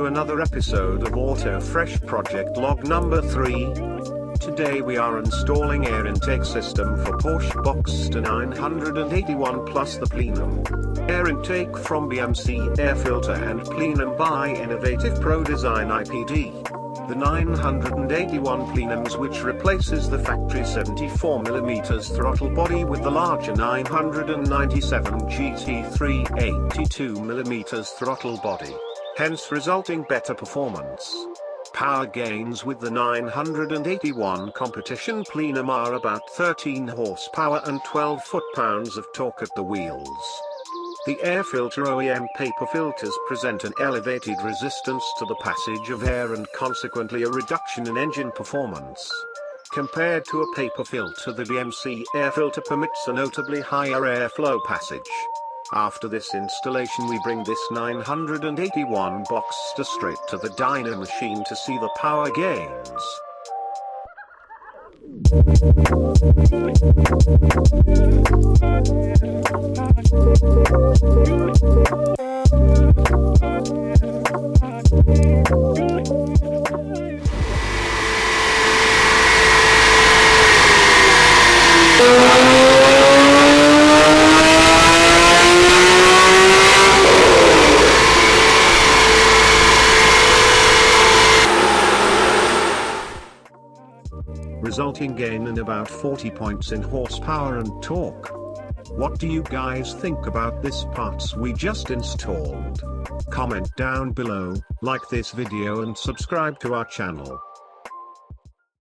to another episode of Auto Fresh Project Log number 3. Today we are installing air intake system for Porsche Boxster 981 plus the plenum. Air intake from BMC air filter and plenum by Innovative Pro Design IPD. The 981 plenums, which replaces the factory 74mm throttle body with the larger 997 GT3 82mm throttle body, hence resulting better performance. Power gains with the 981 competition plenum are about 13 horsepower and 12 foot-pounds of torque at the wheels. The air filter OEM paper filters present an elevated resistance to the passage of air and consequently a reduction in engine performance. Compared to a paper filter, the BMC air filter permits a notably higher airflow passage. After this installation, we bring this 981 Boxster straight to the dyno machine to see the power gains. Resulting gain in about 40 points in horsepower and torque. What do you guys think about this parts we just installed? Comment down below, like this video and subscribe to our channel.